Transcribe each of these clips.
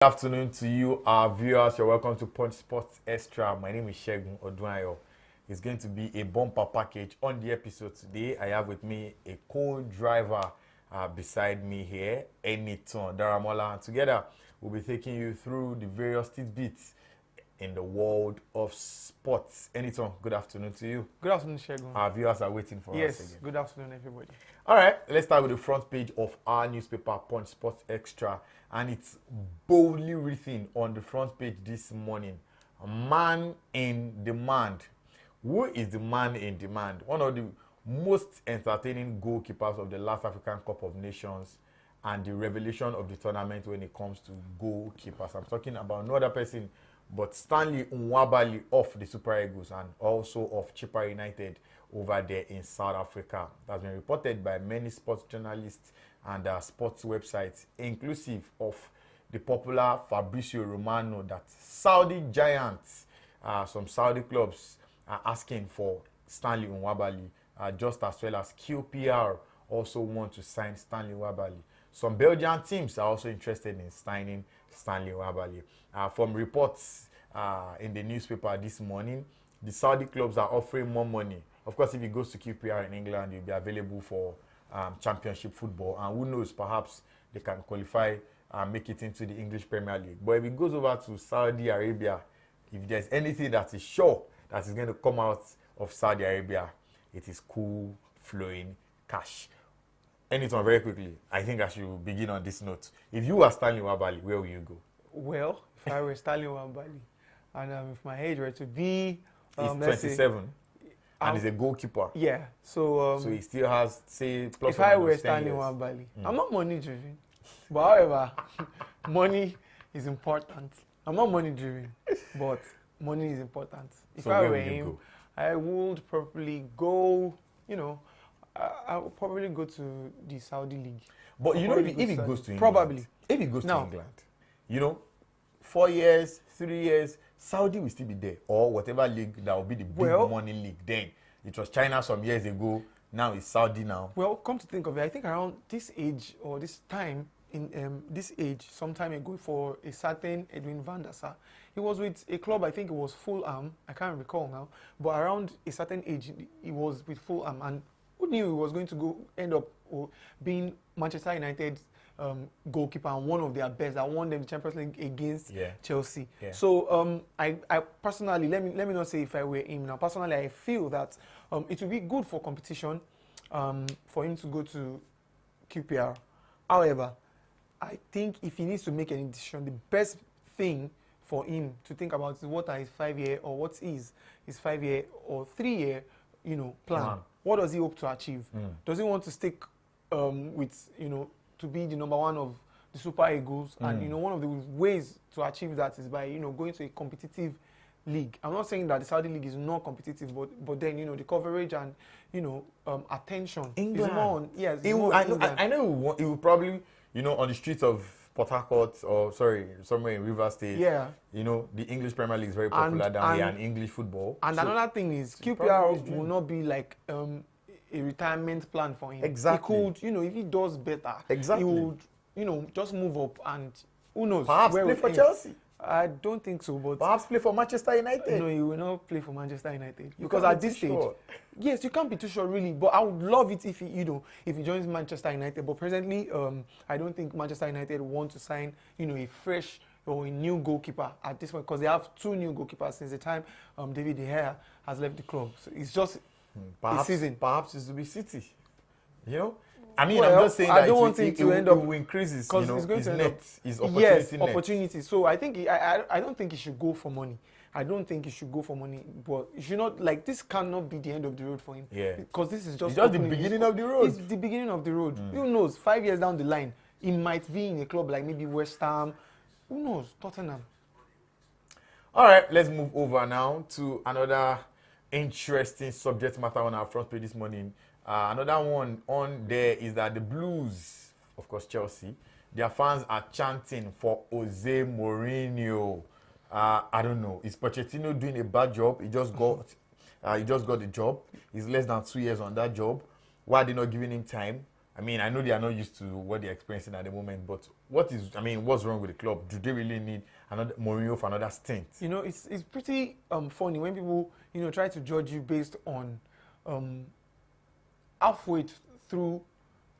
Good afternoon to you, our viewers. You're welcome to Punch Sports Extra. My name is Shegun Odunayo. It's going to be a bumper package on the episode today. I have with me a co-driver beside me here, Eniton Daramola. And together, we'll be taking you through the various tidbits in the world of sports. Eniton, good afternoon to you. Good afternoon, Shegun. Our viewers are waiting for us again. Yes, good afternoon, everybody. All right, let's start with the front page of our newspaper, Punch Sports Extra. And it's boldly written on the front page this morning, man in demand. Who is the man in demand? One of the most entertaining goalkeepers of the last African Cup of Nations and the revelation of the tournament when it comes to goalkeepers. I'm talking about no other person but Stanley Nwabali of the Super Eagles and also of Chippa United over there in South Africa. That's been reported by many sports journalists and sports websites, inclusive of the popular Fabrizio Romano, that Saudi giants, some Saudi clubs are asking for Stanley Nwabali, just as well as QPR also want to sign Stanley Nwabali. Some Belgian teams are also interested in signing Stanley Nwabali. From reports in the newspaper this morning, the Saudi clubs are offering more money. Of course, if he goes to QPR in England, he'll be available for championship football. And who knows, perhaps they can qualify and make it into the English Premier League. But if he goes over to Saudi Arabia, if there's anything that is sure that is going to come out of Saudi Arabia, it is cool, flowing cash. Anything very quickly, I think I should begin on this note. If you were Stanley Nwabali, where will you go? Well, if I were Stanley Nwabali, and if my age were to be... he's 27, and he's a goalkeeper. Yeah, so he still has, say, plus if or I minus were 10 Stanley years. Nwabali, I'm not money driven. But however, money is important. I'm not money driven, but money is important. If So I where were will you him, go? I would probably go, I would probably go to the Saudi League. But you know, Probably if he go to goes Saudi. to England, Probably. if he goes to Now- England, 4 years, 3 years, Saudi will still be there, or whatever league that will be the big Well- money league. Then it was China some years ago. Now it's Saudi now. Well, come to think of it, I think around this age or this time, in this age, some time ago, for a certain Edwin van der Sar, he was with a club, I think it was Fulham, I can't recall now, but around a certain age, he was with Fulham, and who knew he was going to end up being Manchester United's goalkeeper and one of their best that won them the Champions League against Chelsea. Yeah. So I personally, let me not say if I were him now. Personally, I feel that it would be good for competition for him to go to QPR. However, I think if he needs to make any decision, the best thing for him to think about is what are his 5-year or what is his 5-year or 3-year, plan. What does he hope to achieve? Does he want to stick with, to be the number one of the Super Eagles? And, one of the ways to achieve that is by, going to a competitive league. I'm not saying that the Saudi league is not competitive, but then, the coverage and, attention England. is more on, yes. I know he will probably, on the streets of Port Harcourt or, somewhere in River State. Yeah. The English Premier League is very popular down here, and English football. And So another thing is, probably QPR his dream. will not be like a retirement plan for him. Exactly. He could, if he does better, Exactly. he would, just move up and who knows? Perhaps where play we'll for end. Chelsea. I don't think so, but Perhaps play for Manchester United. no, he will not play for Manchester United You because can't at be this too stage, sure. yes, you can't be too sure really. But I would love it if he, if he joins Manchester United. But presently, I don't think Manchester United want to sign, a fresh or a new goalkeeper at this point because they have 2 new goalkeepers since the time David De Gea has left the club. So it's just Perhaps, the season. Perhaps it will be City. I mean, Well, I'm just saying I that don't it want will- him it to will- end it up- will increase his, because he's going his to end net, up, his opportunity net. opportunity. So I think I don't think he should go for money. I don't think he should go for money, but you should not this cannot be the end of the road for him. Yeah. Because this is just It's just the opening- beginning of the road. It's the beginning of the road. Who knows? 5 years down the line, he might be in a club like maybe West Ham. Who knows? Tottenham. All right, let's move over now to another interesting subject matter on our front page this morning. Another one on there is that the Blues, of course Chelsea, their fans are chanting for Jose Mourinho. I don't know. Is Pochettino doing a bad job? He just got the job. He's less than 2 years on that job. Why are they not giving him time? I mean, I know they are not used to what they're experiencing at the moment, but what's wrong with the club? Do they really need another Mourinho for another stint? You know, it's pretty funny when people, you know, try to judge you based on halfway through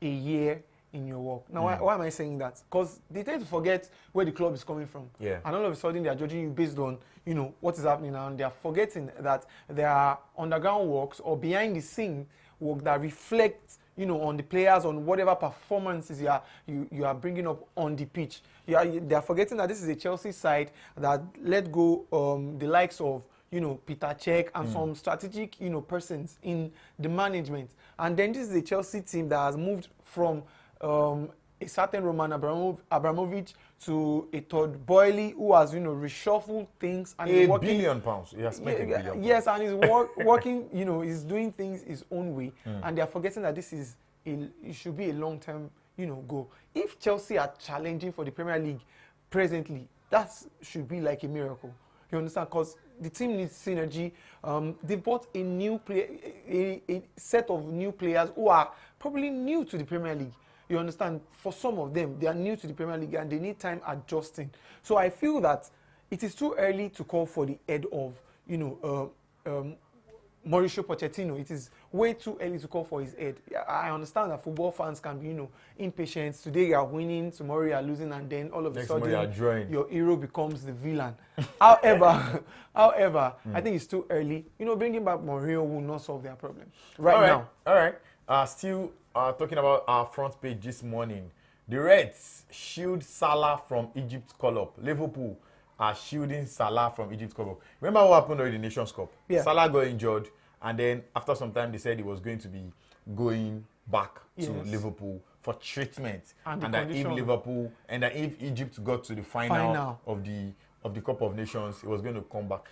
a year in your work. Now, why am I saying that? Because they tend to forget where the club is coming from. Yeah. And all of a sudden, they are judging you based on, you know, what is happening now. And they are forgetting that there are underground works or behind the scene work that reflects, you know, on the players, on whatever performances you are bringing up on the pitch. They are forgetting that this is a Chelsea side that let go the likes of, you know, Peter Cech and some strategic, you know, persons in the management. And then this is a Chelsea team that has moved from a certain Roman Abramovich to a Todd Boehly who has, you know, reshuffled things and £1 billion. He has spent £1 billion. Yes, and he's working, you know, he's doing things his own way. And they are forgetting that this is it should be a long-term, you know, goal. If Chelsea are challenging for the Premier League presently, that should be like a miracle. You understand? Because the team needs synergy. They bought a new player, a set of new players who are probably new to the Premier League. You understand? For some of them, they are new to the Premier League and they need time adjusting. So I feel that it is too early to call for the head of, you know, Mauricio Pochettino. It is way too early to call for his head. I understand that football fans can be, you know, impatient. Today you are winning, tomorrow you are losing, and then all of a sudden your hero becomes the villain. However, I think it's too early. You know, bringing back Mourinho will not solve their problem now. All right. Still talking about our front page this morning. The Reds shield Salah from Egypt's call-up. Liverpool are shielding Salah from Egypt's call-up. Remember what happened during the Nations Cup? Yeah. Salah got injured, and then after some time they said he was going to be going back to Liverpool for treatment. And that if Egypt got to the final of the Cup of Nations, it was going to come back.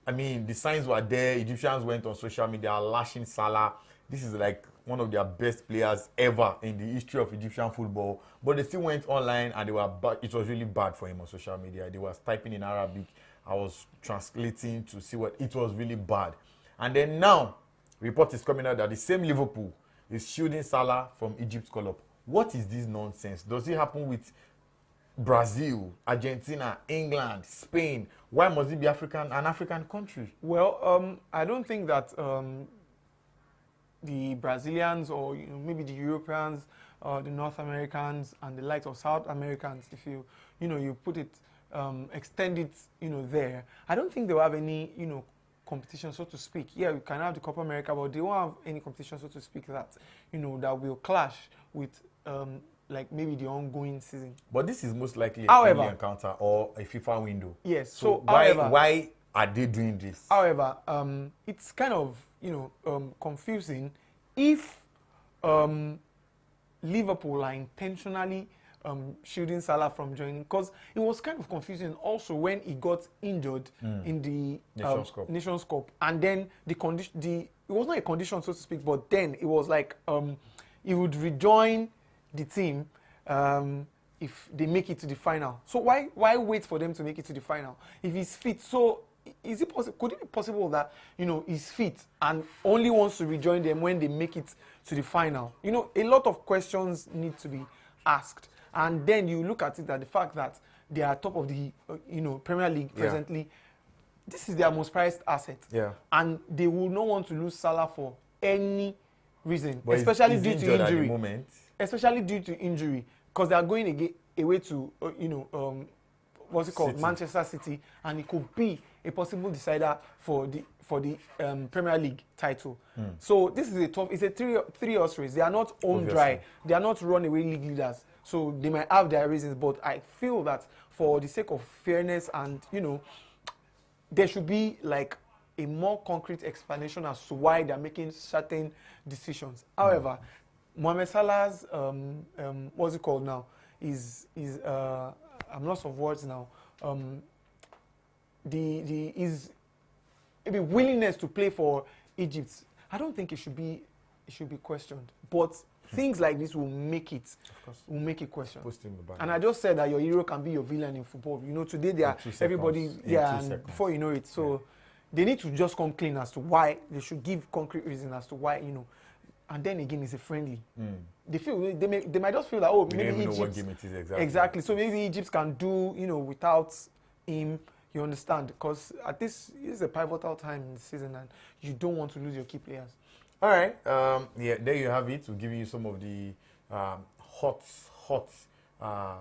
I mean, the signs were there. Egyptians went on social media lashing Salah. This is like one of their best players ever in the history of Egyptian football. But they still went online and they were bad. It was really bad for him on social media. They were typing in Arabic. I was translating to see what it was really bad. And then now, report is coming out that the same Liverpool is shielding Salah from Egypt's call-up. What is this nonsense? Does it happen with Brazil, Argentina, England, Spain? Why must it be an African country? Well, I don't think that the Brazilians or, you know, maybe the Europeans, the North Americans and the likes of South Americans, if you put it, extend it, you know, there, I don't think they'll have any, you know, competition, so to speak. Yeah, we can have the Copa America, but they won't have any competition, so to speak, that, you know, that will clash with like maybe the ongoing season. But this is most likely a friendly encounter or a FIFA window. Yes. So why are they doing this? However, it's kind of, you know, confusing if Liverpool are intentionally shielding Salah from joining, because it was kind of confusing also when he got injured in the Nations Cup, and then it was not a condition, so to speak, but then it was like he would rejoin the team if they make it to the final. So why wait for them to make it to the final if he's fit? So is it possible? Could it be possible that, you know, he's fit and only wants to rejoin them when they make it to the final? You know, a lot of questions need to be asked, and then you look at it that the fact that they are top of the you know, Premier League presently, this is their most prized asset, and they will not want to lose Salah for any reason, but especially due to injury. At the moment. Especially due to injury, because they are going away to you know, what's it called, City. Manchester City, and it could be a possible decider for the Premier League title. So this is it's a three-horse race. They are not home dry. They are not runaway league leaders. So they might have their reasons, but I feel that for the sake of fairness and, you know, there should be like a more concrete explanation as to why they are making certain decisions. However, Mohamed Salah's what's it called now? Is I'm lost of words now. His maybe willingness to play for Egypt, I don't think it should be questioned. But things like this will make it questioned. And I just said that your hero can be your villain in football. You know, today they are everybody and before you know it. So they need to just come clean as to why. They should give concrete reason as to why, you know, and then again it's a friendly. They feel they might just feel that, oh, We maybe don't even know what Egypt. game it is exactly. Exactly. So maybe Egypt can do, without him. You understand? Because at this is a pivotal time in the season, and you don't want to lose your key players. All right. Yeah, there you have it. We'll give you some of the hot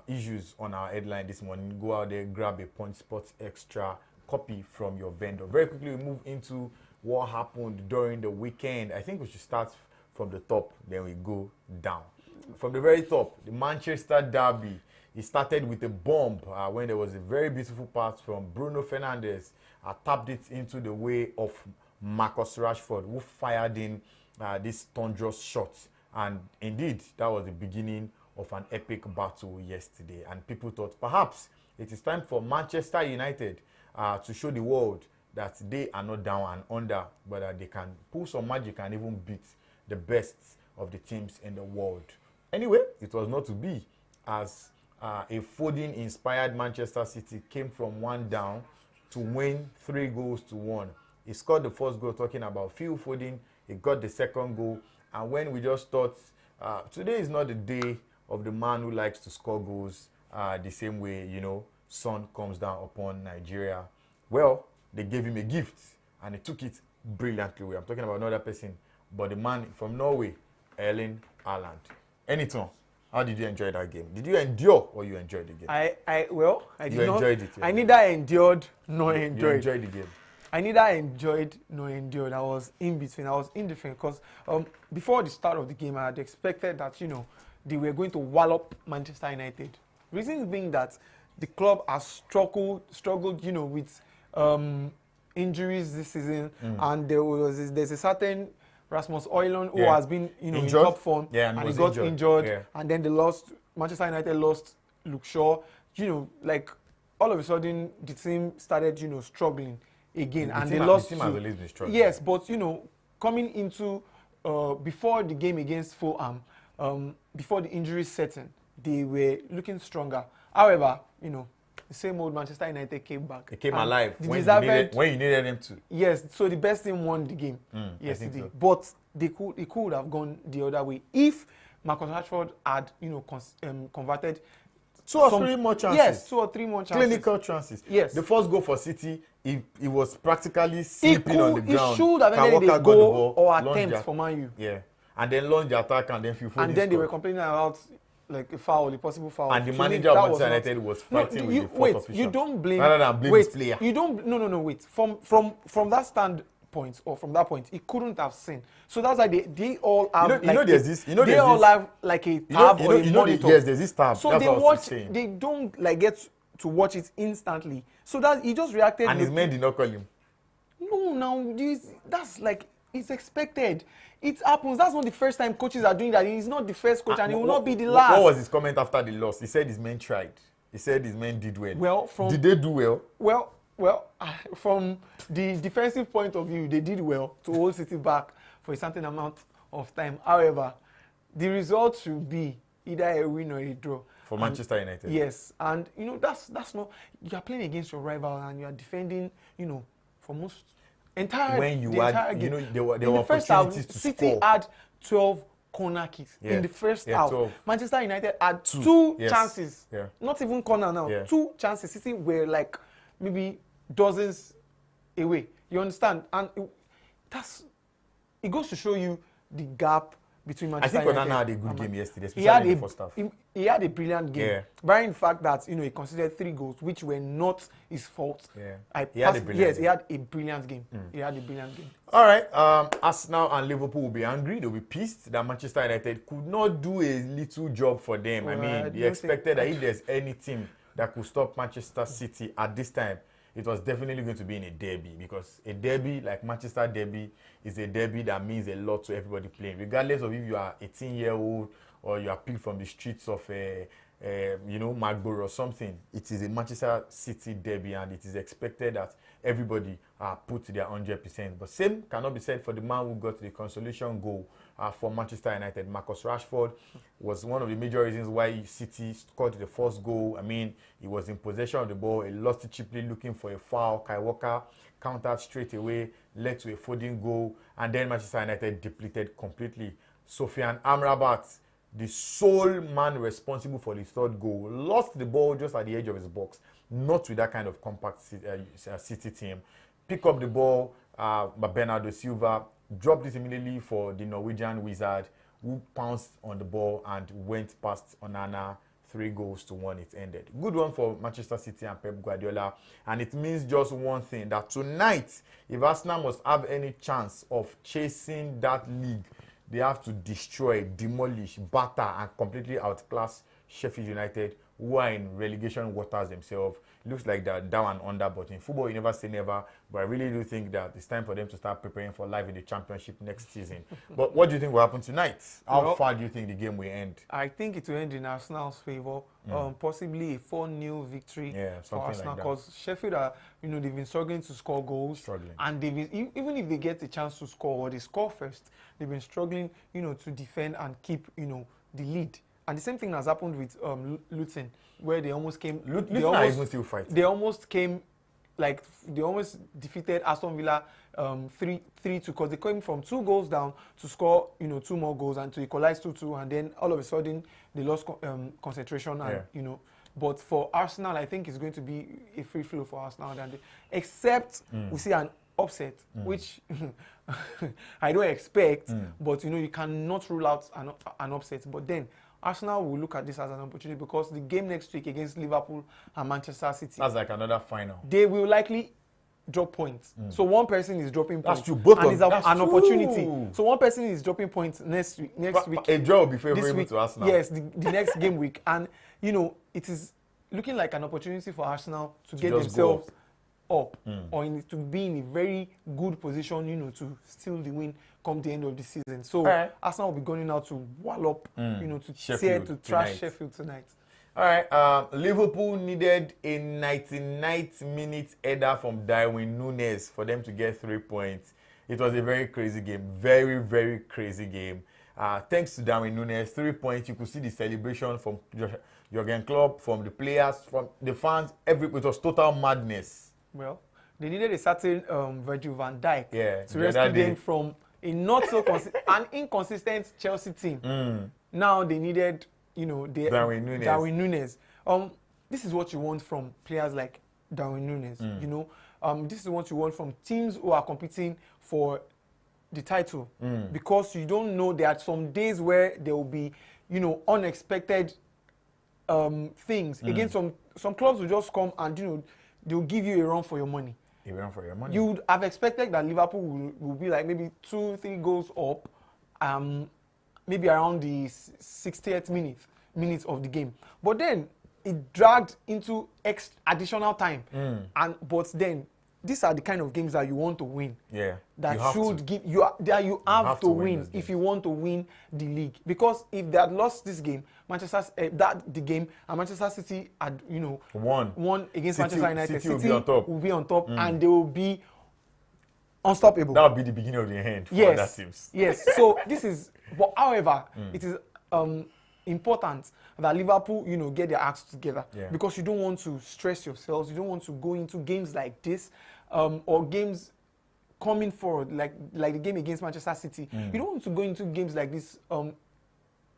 issues on our headline this morning. Go out there, grab a Punch Sports Extra copy from your vendor. Very quickly, we move into what happened during the weekend. I think we should start from the top, then we go down. From the very top, the Manchester Derby. It started with a bomb when there was a very beautiful pass from Bruno Fernandes. Tapped it into the way of Marcus Rashford, who fired in this thunderous shot. And indeed, that was the beginning of an epic battle yesterday. And people thought perhaps it is time for Manchester United to show the world that they are not down and under, but that they can pull some magic and even beat the best of the teams in the world. Anyway, it was not to be, as a Foden-inspired Manchester City came from 1 down to win 3-1. He scored the first goal, talking about Phil Foden. He got the second goal. And when we just thought, today is not the day of the man who likes to score goals the same way, sun comes down upon Nigeria. Well, they gave him a gift, and he took it brilliantly. I'm talking about another person, but the man from Norway, Erling Haaland. Anything. How did you enjoy that game? Did you endure or you enjoyed the game? I did not. Enjoyed it. Yeah. I neither endured nor enjoyed. You enjoyed the game. I neither enjoyed nor endured. I was in between. I was indifferent because before the start of the game, I had expected that they were going to wallop Manchester United. Reason being that the club has struggled, with injuries this season, and there's a certain Rasmus Højlund who has been in top form, and he got injured, and then Manchester United lost Luke Shaw. All of a sudden the team started struggling again, and they lost. The team has always been struggling. Yes, but coming into before the game against Fulham, before the injury set in, they were looking stronger. However, the same old Manchester United came back. They came alive when you needed them to. Yes, so the best team won the game yesterday. So. But it could have gone the other way if Marcus Rashford had converted 2 or 3 more chances. Yes, 2 or 3 more chances. Clinical chances. Yes. The first goal for City, it was practically sleeping on the ground. It should have ended a goal or attempt for Man U. Yeah. And then launch the attack and then and then they were complaining about a foul, a possible foul. And the manager of Manchester United was fighting with the fourth official. You don't blame. Rather than blame his player. You don't. No. Wait. From that standpoint or from that point, he couldn't have seen. So that's why they all have. There's this. They all have like a tab or a monitor. Yes, there's this tab. So that's they what watch. saying. They don't get to watch it instantly. So that he just reacted. And his men did not call him. No, that's it's expected. It happens. That's not the first time coaches are doing that. He's not the first coach, and he will not be the last. What was his comment after the loss? He said his men tried. He said his men did well. Did they do well? Well, from the defensive point of view, they did well to hold City back for a certain amount of time. However, the result should be either a win or a draw. For Manchester United. Yes, and that's not. You are playing against your rival, and you are defending. For most. When you had, there were opportunities half, to City score. had 12 corner kicks in the first half. 12. Manchester United had two chances. Yeah. Not even corner now. Yeah. 2 chances. City were maybe dozens away. You understand? And it goes to show you the gap between Manchester United. I think Onana had a good game yesterday, especially in the first half. He had a brilliant game, barring the fact that he conceded 3 goals, which were not his fault. Yeah, he had a brilliant game. He had a brilliant game. All right, Arsenal and Liverpool will be angry. They'll be pissed that Manchester United could not do a little job for them. Well, they expected that if there's any team that could stop Manchester City at this time, it was definitely going to be in a derby, because a derby like Manchester Derby is a derby that means a lot to everybody playing, regardless of if you are 18-year-old or you are picked from the streets of Magboro or something. It is a Manchester City derby, and it is expected that everybody put their 100%. But same cannot be said for the man who got the consolation goal for Manchester United. Marcus Rashford was one of the major reasons why City scored the first goal. He was in possession of the ball. He lost it cheaply looking for a foul. Kai Walker countered straight away, led to a Foden goal, and then Manchester United depleted completely. Sofian Amrabat, the sole man responsible for the third goal, lost the ball just at the edge of his box. Not with that kind of compact City team. Pick up the ball, Bernardo Silva dropped it immediately for the Norwegian wizard, who pounced on the ball and went past Onana. 3-1 it ended. Good one for Manchester City and Pep Guardiola. And it means just one thing, that tonight, if Arsenal must have any chance of chasing that league, they have to destroy, demolish, batter, and completely outclass Sheffield United, who are in relegation waters themselves. It looks like they're down and under, but in football, you never say never. But I really do think that it's time for them to start preparing for life in the Championship next season. But what do you think will happen tonight? How far do you think the game will end? I think it will end in Arsenal's favour. Possibly a 4-0 victory for Arsenal, because like Sheffield are, they've been struggling to score goals. And they've been, even if they get a chance to score or they score first, they've been struggling, to defend and keep, the lead. And the same thing has happened with Luton, where they almost came. Luton are even still fighting. They almost came, they almost defeated Aston Villa 3-2, because they came from 2 goals down to score, 2 more goals and to equalize 2-2, and then all of a sudden they lost concentration and But for Arsenal, I think it's going to be a free flow for Arsenal, except we see an upset, which I don't expect, but you cannot rule out an upset. But then Arsenal will look at this as an opportunity, because the game next week against Liverpool and Manchester City, that's like another final. They will likely drop points. So one person is dropping points. That's true. Both and of them. It's an opportunity. So one person is dropping points next week. A draw will be favorable to Arsenal. Yes, the next game week. And, it is looking like an opportunity for Arsenal to get themselves up or to be in a very good position, to steal the win come the end of the season. So Arsenal will be going out to wallop, to trash Sheffield tonight. All right. Liverpool needed a 99th minute header from Darwin Núñez for them to get 3 points. It was a very crazy game. Very, very crazy game. Thanks to Darwin Núñez, 3 points. You could see the celebration from Jurgen Klopp, from the players, from the fans. It was total madness. Well, they needed a certain Virgil van Dijk to rescue them from a an inconsistent Chelsea team. Now they needed, Darwin Núñez. This is what you want from players like Darwin Núñez. This is what you want from teams who are competing for the title, because you don't know, there are some days where there will be, unexpected things. Again, some clubs will just come and they'll give you a run for your money. You would have expected that Liverpool will be like maybe 2-3 goals up, maybe around the 60th minute of the game. But then it dragged into additional time. But then these are the kind of games that you want to win. Yeah. That you have to win if you want to win the league. Because if they had lost this game, Manchester City had won against Manchester United, City will be on top and they will be unstoppable. That will be the beginning of the end for other teams. Yes. So this is, but however, it is important that Liverpool, get their acts together, because you don't want to stress yourselves. You don't want to go into games like this, or games coming forward like the game against Manchester City. You don't want to go into games like this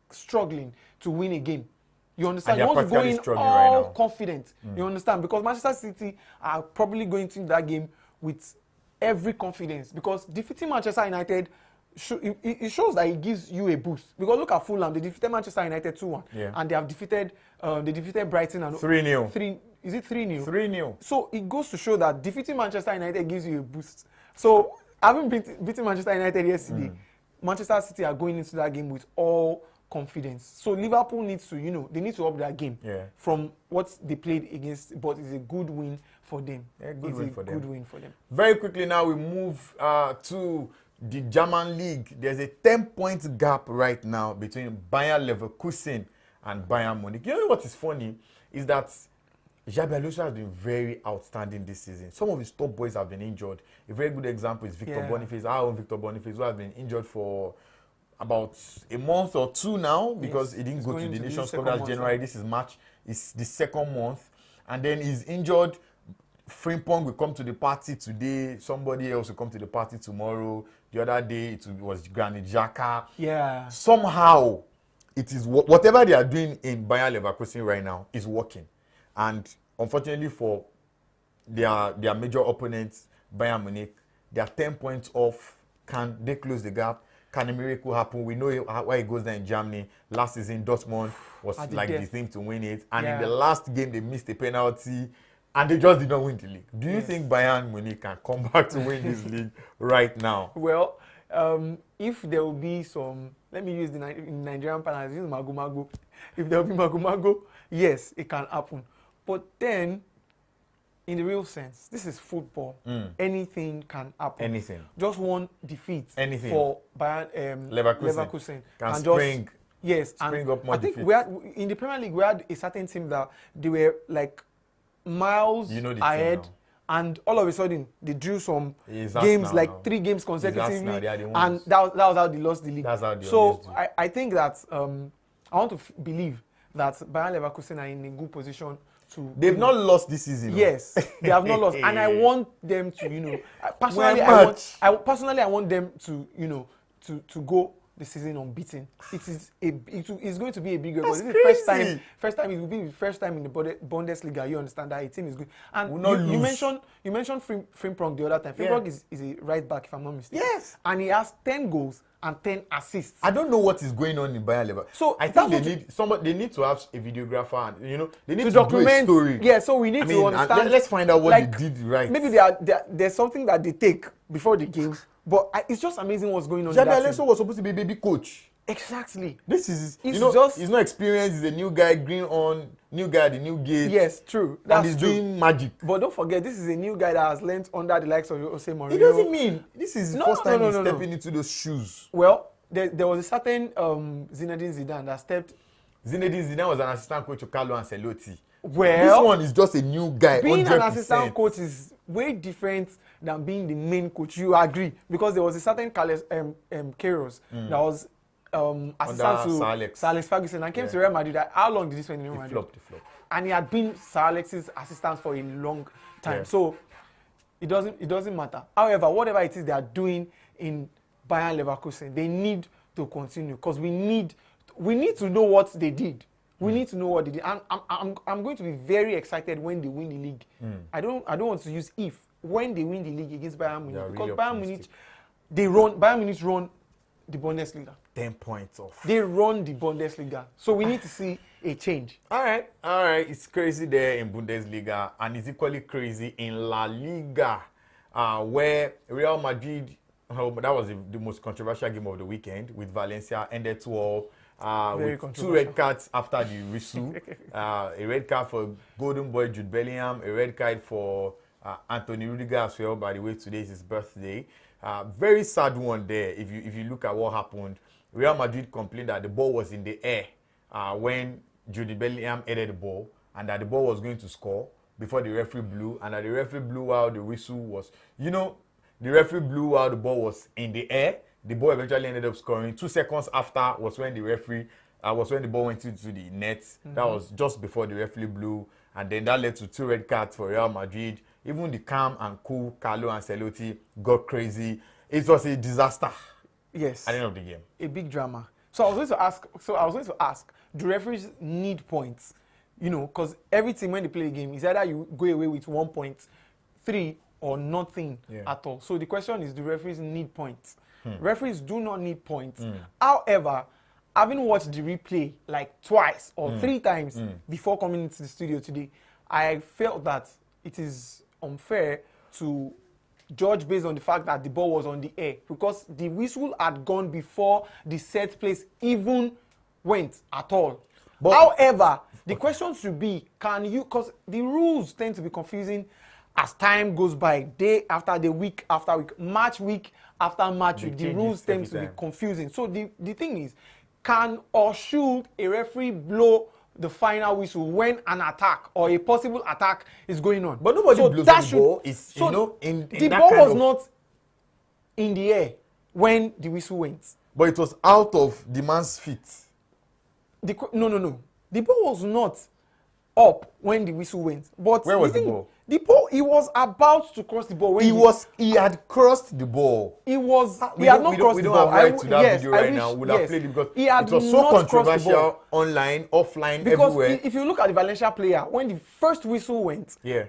struggling to win a game. You understand? You want to go in all confident. You understand? Because Manchester City are probably going into that game with every confidence, because defeating Manchester United, it shows that it gives you a boost. Because look at Fulham, they defeated Manchester United 2-1, and they have defeated Brighton and 3-0. Is it 3-0? 3-0. So it goes to show that defeating Manchester United gives you a boost. So having beaten Manchester United yesterday, Manchester City are going into that game with all confidence. So Liverpool needs to, they need to up their game from what they played against, but it's a good win for them. Good win for them. Very quickly now, we move to the German league. There's a 10-point gap right now between Bayer Leverkusen and Bayern Munich. You know what is funny is that Xabi Alonso has been very outstanding this season. Some of his top boys have been injured. A very good example is Victor Boniface, our own Victor Boniface, who has been injured for about a month or two now, because he didn't go to the Nations Cup. That's January. This is March. It's the second month. And then he's injured. Frimpong will come to the party today. Somebody else will come to the party tomorrow. The other day it was Granit Xhaka. Yeah. Somehow, it is whatever they are doing in Bayer Leverkusen right now is working, and unfortunately for their major opponents, Bayern Munich, they are 10 points off. Can they close the gap? Can a miracle happen? We know why it goes there in Germany. Last season, Dortmund was like the team to win it, and in the last game they missed a penalty. And they just did not win the league. Do you think Bayern Munich can come back to win this league right now? Well, if there will be some, let me use the Nigerian parlance, use mago. If there will be mago, yes, it can happen. But then, in the real sense, this is football. Anything can happen. Anything. Just one defeat for Bayern Leverkusen. Can spring. Yes, spring up more I think defeats. in the Premier League, we had a certain team that they were like miles ahead, and all of a sudden they drew some games, like 3 games consecutively, and that was how they lost the league. That's how they I think that I want to believe that Bayern Leverkusen are in a good position to. They've not lost this season. Yes, they have not lost, and I want them to, personally, I want them to, to go the season unbeaten. It's going to be a big record. This is the first time it will be the first time in the Bundesliga. You understand that a team is good. And you mentioned Frimpong the other time. Frimpong is a right back, if I'm not mistaken. Yes. And he has 10 goals and 10 assists. I don't know what is going on in Bayern Leverkusen. So I think they need to have a videographer, and they need to document do a story. Yeah, so we need to understand. Let's find out what they did right. Maybe there's something that they take before the game. But it's just amazing what's going on. Xabi Alonso was supposed to be a baby coach. Exactly. This is, he's not experienced. He's a new guy, new guy at the new gate. Yes, true. And he's doing magic. But don't forget, this is a new guy that has learned under the likes of Jose Mourinho. It doesn't mean this is the first time he's stepping into those shoes. Well, there was a certain Zinedine Zidane that stepped. Zinedine Zidane was an assistant coach to Carlo Ancelotti. Well, this one is just a new guy. Being 100%. an assistant coach is way different than being the main coach. You agree? Because there was a certain Kairos that was assistant to Sir Alex Ferguson and came to Real Madrid. How long did he spend in Real Madrid? He flopped. And he had been Sir Alex's assistant for a long time. So it doesn't matter. However, whatever it is they are doing in Bayern Leverkusen, they need to continue, because we need to know what they did. We need to know what they did. I'm going to be very excited when they win the league. I don't want to use if. When they win the league against Bayern Munich, because Bayern Munich run the Bundesliga. 10 points off. They run the Bundesliga. So we need to see a change. All right. It's crazy there in Bundesliga, and it's equally crazy in La Liga, where Real Madrid, that was the most controversial game of the weekend, with Valencia ended 2-2. With 2 red cards after the whistle. A red card for Golden Boy Jude Bellingham, a red card for Anthony Rudiger as well. By the way, today is his birthday. Very sad one there. If you look at what happened, Real Madrid complained that the ball was in the air when Jude Bellingham headed the ball, and that the ball was going to score before the referee blew, and that the referee blew while the whistle was, the referee blew while the ball was in the air. The ball eventually ended up scoring. 2 seconds after was when the ball went into the net. That was just before the referee blew, and then that led to 2 red cards for Real Madrid. Even the calm and cool Carlo Ancelotti got crazy. It was a disaster. Yes. At the end of the game. A big drama. So I was going to ask, do referees need points? Because every team when they play a game, is either you go away with 1 point, 3, or nothing at all. So the question is, do referees need points? Referees do not need points. However, having watched the replay like twice or 3 times before coming into the studio today, I felt that it is unfair to judge based on the fact that the ball was on the air, because the whistle had gone before the set place even went at all. But, however, the question should be, because the rules tend to be confusing as time goes by, day after day, week after week, match week after match week, the rules tend to be confusing. So the thing is, can or should a referee blow the final whistle when an attack or a possible attack is going on? But nobody blows the ball. The ball was not in the air when the whistle went. But it was out of the man's feet. No. The ball was not up when the whistle went. But where was the ball? The ball, he was about to cross the ball when He had crossed the ball. he was he We had don't- not we crossed don't the have ball. right to that yes, video I right wish- now. We'd have yes. played it because He had it was so not crossed the ball. controversial online, offline, Because everywhere. if you look at the Valencia player, when the first whistle went, Yeah.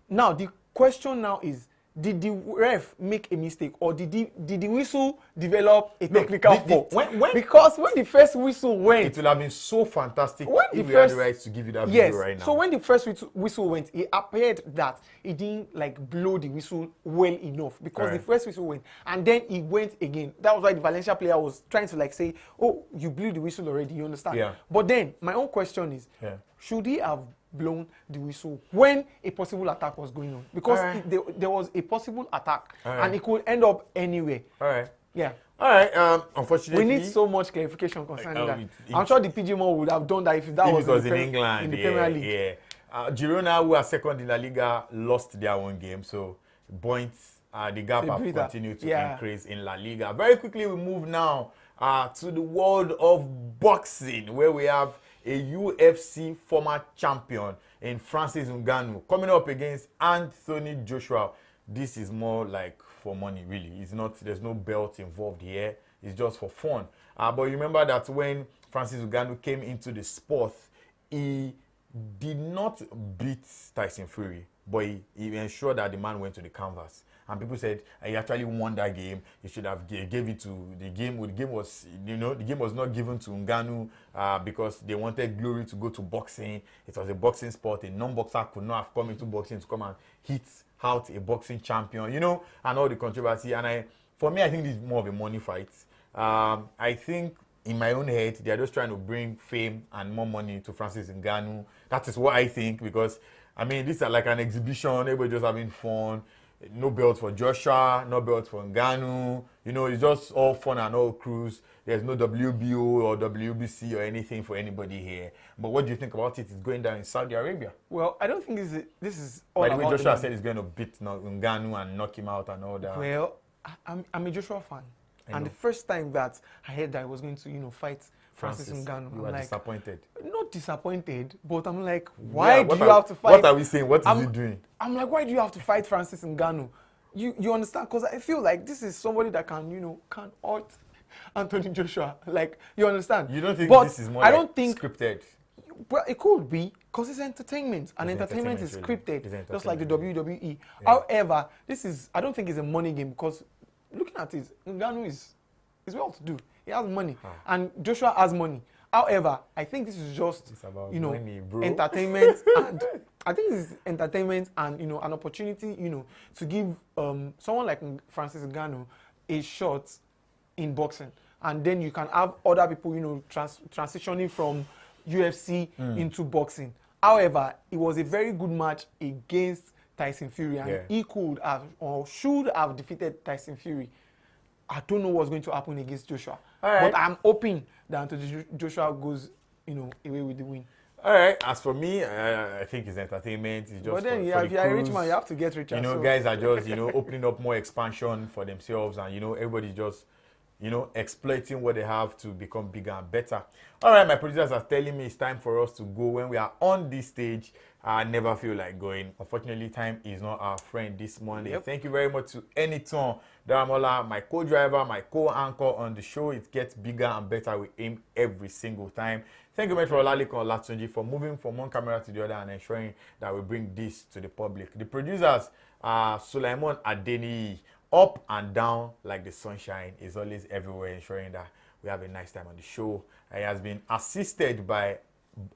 now the question now is, did the ref make a mistake, or did the whistle develop a technical fault? Because when the first whistle went, It would have been so fantastic When if the we had first- the right to give you that yes. video right now. So when the first whistle went, it appeared that he didn't like blow the whistle well enough, because the Right. first whistle went and then he went again. That was why the Valencia player was trying to like say, "Oh, you blew the whistle already." You understand? Yeah. But then my own question is, Yeah. should he have blown the whistle when a possible attack was going on? Because Alright. there was a possible attack, Alright. and it could end up anywhere. All right. Yeah. All right. Unfortunately, We need so much clarification concerning Like, that. it- I'm sure the PG Mo would have done that if that if was, it was in, in the England, in the yeah, Premier League. yeah. Girona, who are second in La Liga, lost their own game, so points, the gap It's a have breather. continued to Yeah. increase in La Liga. Very quickly, we move now to the world of boxing, where we have a UFC former champion in Francis Ngannou coming up against Anthony Joshua. This is more like for money, really. It's not. There's no belt involved here. It's just for fun. But remember that when Francis Ngannou came into the sport, he did not beat Tyson Fury, but he ensured that the man went to the canvas. And people said he actually won that game. He should have gave it to the game. The game was, the game was not given to Ngannou because they wanted glory to go to boxing. It was a boxing sport. A non-boxer could not have come into boxing to come and hit out a boxing champion, and all the controversy. And for me, I think this is more of a money fight. I think in my own head, they are just trying to bring fame and more money to Francis Ngannou. That is what I think, because, this is like an exhibition. Everybody just having fun. No belt for Joshua, no belt for Ngannou. It's just all fun and all cruise. There's no WBO or WBC or anything for anybody here. But what do you think about it? It's going down in Saudi Arabia. Well, I don't think this is all By the about way, Joshua the said he's going to beat Ngannou and knock him out and all that. Well, I'm a Joshua fan, and the first time that I heard that I was going to fight Francis Ngannou, you I'm were like, disappointed. not disappointed, but I'm like, why do you have to fight? What are we saying? What is he doing? I'm like, why do you have to fight Francis Ngannou? You understand? Because I feel like this is somebody that can hurt Anthony Joshua. Like, you understand? You don't think but this is more I don't think scripted? Well, it could be, because it's entertainment, and It's entertainment is entertainment, scripted, really. It's just like the entertainment, WWE. Yeah. However, I don't think it's a money game, because looking at it, Ngannou is well to do. He has money, and Joshua has money. However, I think this is just It's about money, bro. entertainment, and I think this is entertainment and an opportunity to give someone like Francis Ngannou a shot in boxing, and then you can have other people transitioning from UFC into boxing. However, it was a very good match against Tyson Fury, and he could have or should have defeated Tyson Fury. I don't know what's going to happen against Joshua, but I'm hoping that Anthony Joshua goes, away with the win. All right. As for me, I think it's entertainment. It's just But then, for if the you're a rich cruise. man, you have to get richer. Guys are just, opening up more expansion for themselves, and everybody's just, exploiting what they have to become bigger and better. All right, my producers are telling me it's time for us to go. When we are on this stage, I never feel like going. Unfortunately, time is not our friend this morning. Yep. Thank you very much to Eniton Daramola, my co-driver, my co-anchor on the show. It gets bigger and better with him every single time. Thank you very much for Olalikon Olatunji for moving from one camera to the other and ensuring that we bring this to the public. The producers are Sulaimon Adeniyi. Up and down like the sunshine, is always everywhere, ensuring that we have a nice time on the show. He has been assisted by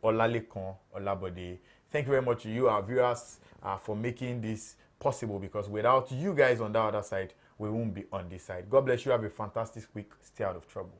Olalekan Olabode. Thank you very much to you, our viewers, for making this possible, because without you guys on the other side, we won't be on this side. God bless you. Have a fantastic week. Stay out of trouble.